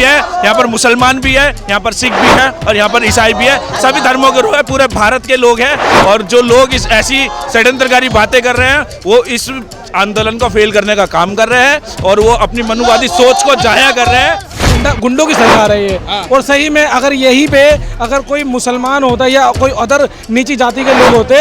है, यहाँ पर मुसलमान भी है, यहाँ पर सिख भी है और यहाँ पर ईसाई भी है। सभी धर्मों के लोग हैं, पूरे भारत के लोग हैं। और जो लोग इस ऐसी षड्यंत्रकारी बातें कर रहे हैं वो इस आंदोलन को फेल करने का काम कर रहे हैं और वो अपनी मनुवादी सोच को जाया कर रहे हैं। गुंडों की सरकार है ये। और सही में अगर यहीं पे अगर कोई मुसलमान होता या कोई अदर नीची जाति के लोग होते,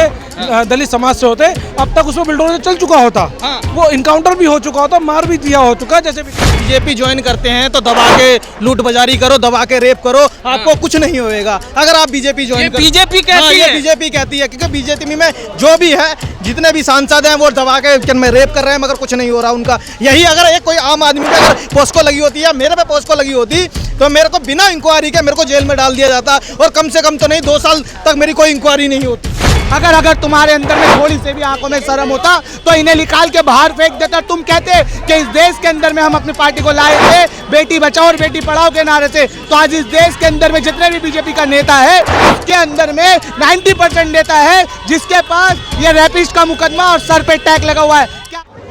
दलित समाज से होते, अब तक उसमें बुलडोजर चल चुका होता। वो इनकाउंटर भी हो चुका होता, मार भी दिया हो चुका। जैसे बीजेपी ज्वाइन करते हैं तो दबा के लूट बाजारी करो, दबा के रेप करो, आपको कुछ नहीं होएगा अगर आप बीजेपी ज्वाइन करो। बीजेपी कहती है, बीजेपी कहती है क्योंकि बीजेपी में जो भी है, जितने भी सांसद हैं वो दबा के में रेप कर रहे हैं मगर कुछ नहीं हो रहा उनका। यही अगर एक कोई आम आदमी पे अगर पोस्को लगी होती या मेरे पे पोस्को लगी होती तो मेरे को बिना इंक्वायरी के मेरे को जेल में डाल दिया जाता और कम से कम तो नहीं 2 साल तक मेरी कोई इंक्वायरी नहीं होती। अगर तुम्हारे अंदर में थोड़ी से भी आंखों में शर्म होता तो इन्हें निकाल के बाहर फेंक देता। तुम कहते कि इस देश के अंदर में हम अपनी पार्टी को लाए थे बेटी बचाओ और बेटी पढ़ाओ के नारे से, तो आज इस देश के अंदर में जितने भी बीजेपी का नेता है उसके अंदर में 90% नेता है जिसके पास ये रेपिस्ट का मुकदमा और सर पे टैग लगा हुआ है।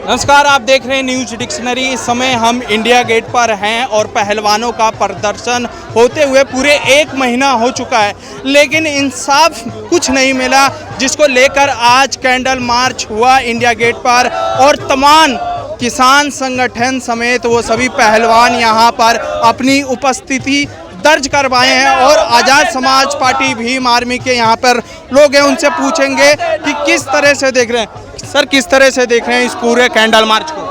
नमस्कार, आप देख रहे हैं न्यूज़ डिक्शनरी। इस समय हम इंडिया गेट पर हैं और पहलवानों का प्रदर्शन होते हुए पूरे 1 महीना हो चुका है, लेकिन इंसाफ कुछ नहीं मिला, जिसको लेकर आज कैंडल मार्च हुआ इंडिया गेट पर और तमाम किसान संगठन समेत वो सभी पहलवान यहाँ पर अपनी उपस्थिति दर्ज करवाए हैं। और आज़ाद समाज पार्टी भीम आर्मी के यहाँ पर लोग हैं, उनसे पूछेंगे कि किस तरह से देख रहे हैं। सर, किस तरह से देख रहे हैं इस पूरे कैंडल मार्च को?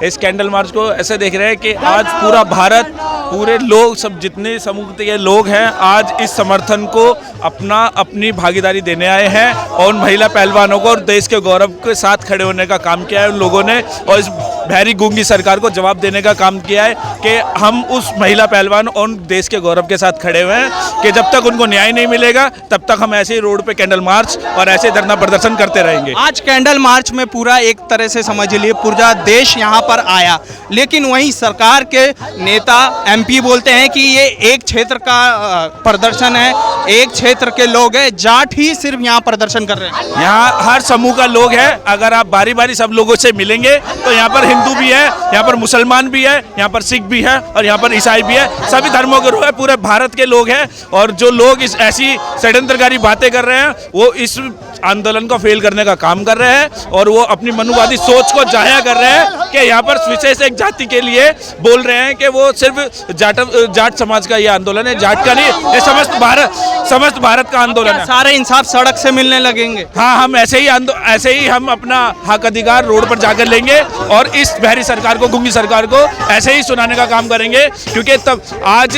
इस कैंडल मार्च को ऐसे देख रहे हैं कि आज पूरा भारत, पूरे लोग, सब जितने समूह के लोग हैं आज इस समर्थन को अपनी भागीदारी देने आए हैं और महिला पहलवानों को और देश के गौरव के साथ खड़े होने का काम किया है उन लोगों ने। और इस बहरी गूंगी सरकार को जवाब देने का काम किया है कि हम उस महिला पहलवान और देश के गौरव के साथ खड़े हुए हैं कि जब तक उनको न्याय नहीं मिलेगा तब तक हम ऐसे ही रोड पे कैंडल मार्च और ऐसे धरना प्रदर्शन करते रहेंगे। आज कैंडल मार्च में पूरा एक तरह से समझ लिए पूरा देश यहाँ पर आया, लेकिन वहीं सरकार के नेता MP बोलते हैं कि ये एक क्षेत्र का प्रदर्शन है, एक क्षेत्र के लोग हैं, जाट ही सिर्फ यहाँ प्रदर्शन कर रहे हैं। यहाँ हर समूह का लोग है। अगर आप बारी बारी सब लोगों से मिलेंगे तो यहाँ पर हिंदू भी है, यहाँ पर मुसलमान भी है, यहाँ पर सिख भी है और यहाँ पर ईसाई भी है। सभी धर्मों के लोग हैं, पूरे भारत के लोग हैं। और जो लोग इस ऐसी षड्यंत्रकारी बातें कर रहे हैं वो इस आंदोलन को फेल करने का काम कर रहे हैं और वो अपनी मनुवादी सोच को जाया कर रहे हैं कि यहाँ पर विशेष एक जाति के लिए बोल रहे हैं कि वो सिर्फ जाट समाज का ये आंदोलन है, जाट का नहीं, ये समस्त भारत का आंदोलन है। सारे इंसाफ सड़क से मिलने लगेंगे। हाँ, हम ऐसे ही हम अपना हक अधिकार रोड पर जाकर लेंगे और इस बहरी सरकार को, गूंगी सरकार को ऐसे ही सुनाने का काम करेंगे। क्योंकि तब आज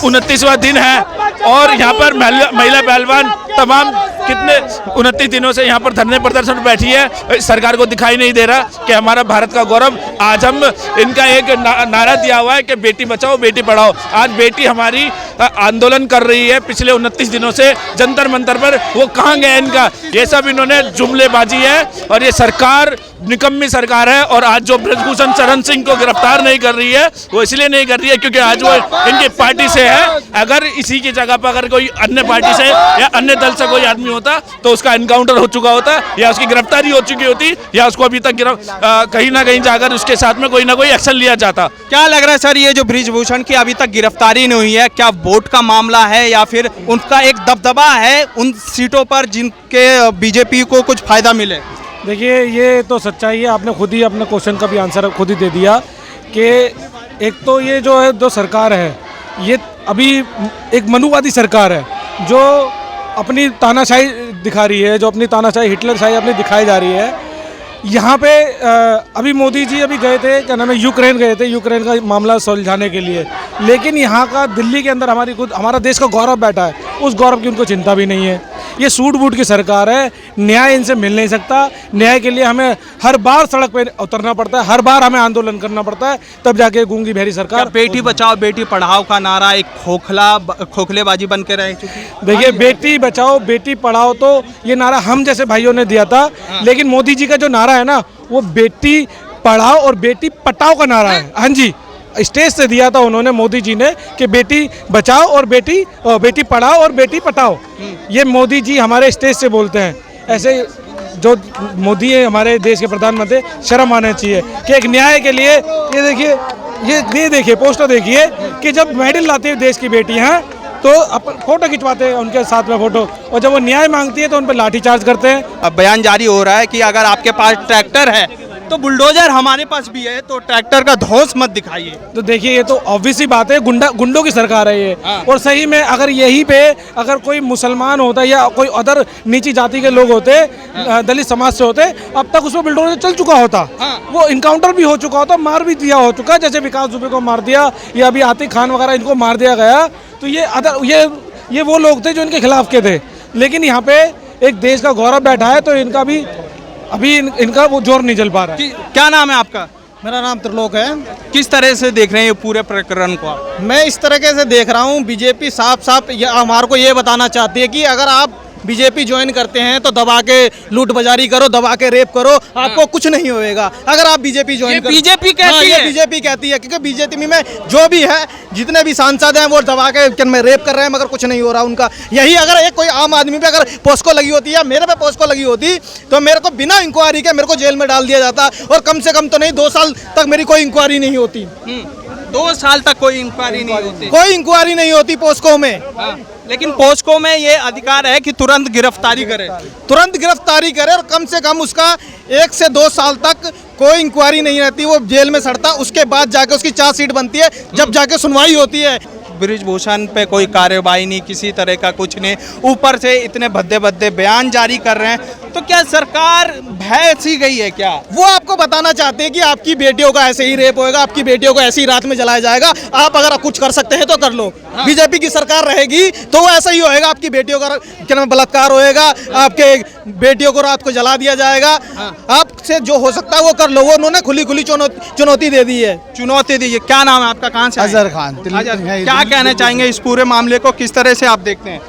29वां दिन है और यहाँ पर महिला पहलवान तमाम कितने 29 दिनों से यहाँ पर धरने प्रदर्शन में बैठी है। सरकार को दिखाई नहीं दे रहा कि हमारा भारत का गौरव। आज हम इनका एक नारा दिया हुआ है कि बेटी बचाओ बेटी पढ़ाओ। आज बेटी हमारी आंदोलन कर रही है पिछले 29 दिनों से जंतर मंतर पर। वो कहाँ गए इनका? ये सब इन्होंने जुमलेबाजी है और ये सरकार निकम्मी सरकार है। और आज जो ब्रजभूषण शरण सिंह को गिरफ्तार नहीं कर रही है वो इसलिए नहीं कर रही है क्योंकि आज वो इनकी पार्टी से है। अगर इसी की जगह पर अगर कोई अन्य पार्टी से या अन्य दल से कोई आदमी होता तो उसका एनकाउंटर हो चुका होता या उसकी गिरफ्तारी हो चुकी होती या उसको अभी तक कहीं ना कहीं जाकर उसके साथ में कोई ना कोई एक्शन लिया जाता। क्या लग रहा है सर, ये जो ब्रिजभूषण की अभी तक गिरफ्तारी नहीं हुई है, क्या वोट का मामला है या फिर उनका एक दबदबा है उन सीटों पर जिनके बीजेपी को कुछ फायदा मिले? देखिए, ये तो सच्चाई है। आपने खुद ही अपने क्वेश्चन का भी आंसर खुद ही दे दिया कि एक तो ये जो है जो सरकार है ये अभी एक मनुवादी सरकार है जो अपनी तानाशाही दिखा रही है, जो अपनी तानाशाही हिटलरशाही अपनी दिखाई जा रही है। यहाँ पे अभी मोदी जी अभी गए थे, क्या नाम है, यूक्रेन गए थे, यूक्रेन का मामला सुलझाने के लिए। लेकिन यहाँ का दिल्ली के अंदर हमारा देश का गौरव बैठा है, उस गौरव की उनको चिंता भी नहीं है। ये सूट बूट की सरकार है, न्याय इनसे मिल नहीं सकता। न्याय के लिए हमें हर बार सड़क पे उतरना पड़ता है, हर बार हमें आंदोलन करना पड़ता है, तब जाके गूंगी बहरी सरकार। बेटी बचाओ बेटी पढ़ाओ का नारा एक खोखलेबाजी बन के रह चुकी। देखिए, बेटी बचाओ बेटी पढ़ाओ तो ये नारा हम जैसे भाइयों ने दिया था, लेकिन मोदी जी का जो नारा है ना वो बेटी पढ़ाओ और बेटी पटाओ का नारा है। हाँ जी, स्टेज से दिया था उन्होंने, मोदी जी ने, कि बेटी बचाओ और बेटी पढ़ाओ और बेटी पटाओ। ये मोदी जी हमारे स्टेज से बोलते हैं। ऐसे जो मोदी है हमारे देश के प्रधानमंत्री, शर्म आना चाहिए कि एक न्याय के लिए, ये देखिए ये देखिए पोस्टर देखिए कि जब मेडल लाती है देश की बेटियां तो अपन फोटो खिंचवाते हैं उनके साथ में फोटो, और जब वो न्याय मांगती है तो उन पर लाठीचार्ज करते हैं। अब बयान जारी हो रहा है कि अगर आपके पास ट्रैक्टर है तो बुलडोजर हमारे पास भी है, तो ट्रैक्टर का धौंस मत दिखाइए। तो देखिए ये तो ऑब्वियस सी बात है, गुंडों की सरकार है ये। और सही में अगर यहीं पे अगर कोई मुसलमान होता या कोई अदर नीची जाति के लोग होते, दलित समाज से होते, अब तक उसमें बुलडोजर चल चुका होता, वो इनकाउंटर भी हो चुका होता, मार भी दिया हो चुका, जैसे विकास दुबे को मार दिया या अभी आतिक खान वगैरह इनको मार दिया गया। तो ये वो लोग थे जो इनके खिलाफ के थे, लेकिन यहाँ पे एक देश का गौरव बैठा है तो इनका भी अभी इनका वो जोर नहीं जल पा रहा है। क्या नाम है आपका? मेरा नाम त्रिलोक है। किस तरह से देख रहे हैं ये पूरे प्रकरण को आप? मैं इस तरीके से देख रहा हूँ, बीजेपी साफ साफ हमारे को ये बताना चाहती है कि अगर आप बीजेपी ज्वाइन करते हैं तो दबा के लूट बाजारी करो, दबा के रेप करो, आपको कुछ नहीं होएगा। अगर आप बीजेपी ज्वाइन कर, बीजेपी कहती है, बीजेपी कहती है, क्योंकि बीजेपी में जो भी है, जितने भी सांसद हैं वो दबा के में रेप कर रहे हैं, मगर कुछ नहीं हो रहा उनका। यही अगर एक कोई आम आदमी पे अगर पोस्को लगी होती है, मेरे पे पोस्को लगी होती, तो मेरे को बिना इंक्वायरी के मेरे को जेल में डाल दिया जाता, और कम से कम तो नहीं 2 साल तक मेरी कोई इंक्वायरी नहीं होती। 2 साल तक कोई इंक्वायरी नहीं होती, कोई इंक्वायरी नहीं होती पोस्को में। लेकिन पोस्को में ये अधिकार है कि तुरंत गिरफ्तारी करे, तुरंत गिरफ्तारी करे, और कम से कम उसका 1 से 2 साल तक कोई इंक्वायरी नहीं रहती, वो जेल में सड़ता, उसके बाद जाके उसकी चार्जशीट बनती है, जब जाके सुनवाई होती है। बृजभूषण पे कोई कार्रवाई नहीं, किसी तरह का कुछ नहीं, ऊपर से इतने भद्दे भद्दे बयान जारी कर रहे हैं। तो क्या सरकार भय सी गई है क्या? वो आपको बताना चाहते हैं कि आपकी बेटियों का ऐसे ही रेप होएगा, आपकी बेटियों को ऐसे ही रात में जलाया जाएगा, आप अगर कुछ कर सकते हैं तो कर लो। बीजेपी की सरकार रहेगी तो वो ऐसा ही होएगा, आपकी बेटियों का क्या नाम बलात्कार होएगा, आपके बेटियों को रात को जला दिया जाएगा। आपसे जो हो सकता है वो कर लो। वो उन्होंने खुली खुली चुनौती दे दी है। चुनौती दी है। क्या नाम है आपका, कहाँ से? अजहर खान। क्या कहना चाहेंगे इस पूरे मामले को, किस तरह से आप देखते हैं?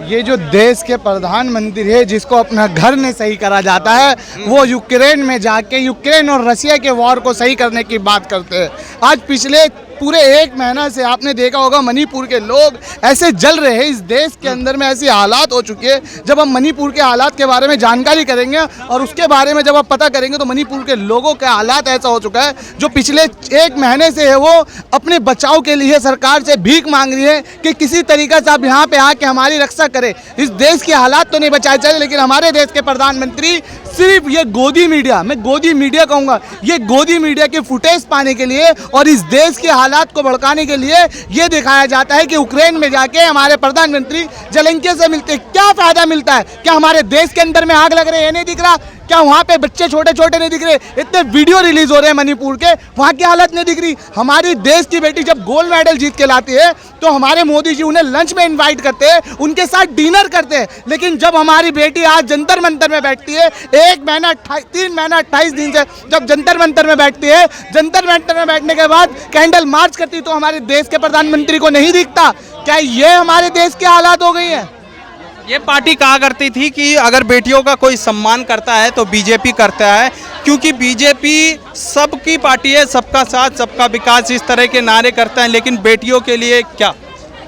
ये जो देश के प्रधानमंत्री है, जिसको अपना घर नहीं सही करा जाता है, वो यूक्रेन में जाके यूक्रेन और रशिया के वॉर को सही करने की बात करते हैं। आज पिछले पूरे 1 महीना से आपने देखा होगा मणिपुर के लोग ऐसे जल रहे हैं। इस देश के अंदर में ऐसी हालात हो चुकी है। जब हम मणिपुर के हालात के बारे में जानकारी करेंगे और उसके बारे में जब आप पता करेंगे तो मणिपुर के लोगों के हालात ऐसा हो चुका है, जो पिछले 1 महीने से है वो अपने बचाव के लिए सरकार से भीख मांग रही है कि किसी तरीके से आप यहाँ पे आके हमारी रक्षा करें। इस देश के हालात तो नहीं बचाए चले, लेकिन हमारे देश के प्रधानमंत्री सिर्फ ये गोदी मीडिया, मैं गोदी मीडिया कहूँगा, ये गोदी मीडिया के फुटेज पाने के लिए और इस देश के हालात को भड़काने के लिए ये दिखाया जाता है कि यूक्रेन में जाके हमारे प्रधानमंत्री जेलेंस्की से मिलते। क्या फायदा मिलता है? क्या हमारे देश के अंदर में आग लग रही है, ये नहीं दिख रहा? क्या वहाँ पे बच्चे छोटे छोटे नहीं दिख रहे? इतने वीडियो रिलीज हो रहे हैं मणिपुर के, वहाँ की हालत नहीं दिख रही? हमारी देश की बेटी जब गोल्ड मेडल जीत के लाती है तो हमारे मोदी जी उन्हें लंच में इनवाइट करते हैं, उनके साथ डिनर करते हैं। लेकिन जब हमारी बेटी आज जंतर मंतर में बैठती है, 3 महीना 28 दिन से जब जंतर मंतर में बैठती है, जंतर मंतर में बैठने के बाद कैंडल मार्च करती है, तो हमारे देश के प्रधानमंत्री को नहीं दिखता? क्या ये हमारे देश की हालात हो गई है? ये पार्टी कहा करती थी कि अगर बेटियों का कोई सम्मान करता है तो बीजेपी करता है, क्योंकि बीजेपी सबकी पार्टी है, सबका साथ सबका विकास, इस तरह के नारे करता है। लेकिन बेटियों के लिए क्या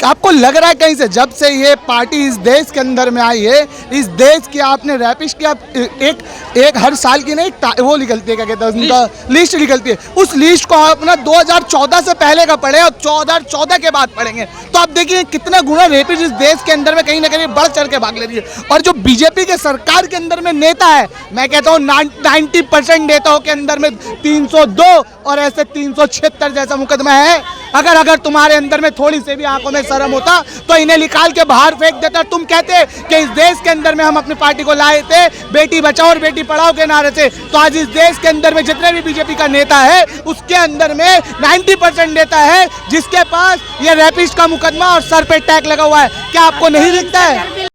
आपको लग रहा है कहीं से जब से ये पार्टी इस देश के अंदर में आई है, इस देश की आपने रैपिस्ट की एक हर साल की नहीं वो निकलती है, क्या कहते हैं उनका लिस्ट निकलती है, उस लिस्ट को आप अपना 2014 से पहले का पढ़े और 2014 के बाद पढ़ेंगे तो आप देखिए कितना गुना रेपिस्ट इस देश के अंदर में कहीं ना कहीं बढ़ चढ़ के भाग ले रही है। और जो बीजेपी के सरकार के अंदर में नेता है, मैं कहता हूँ 90% नेताओं के अंदर में 302 और ऐसे 376 जैसा मुकदमा है। अगर तुम्हारे अंदर में थोड़ी से भी आंखों में शर्म होता तो इन्हें निकाल के बाहर फेंक देता। तुम कहते कि इस देश के अंदर में हम अपनी पार्टी को लाए थे बेटी बचाओ और बेटी पढ़ाओ के नारे से, तो आज इस देश के अंदर में जितने भी बीजेपी का नेता है उसके अंदर में 90% नेता है जिसके पास ये रैपिस्ट का मुकदमा और सर पे टैग लगा हुआ है। क्या आपको नहीं दिखता है?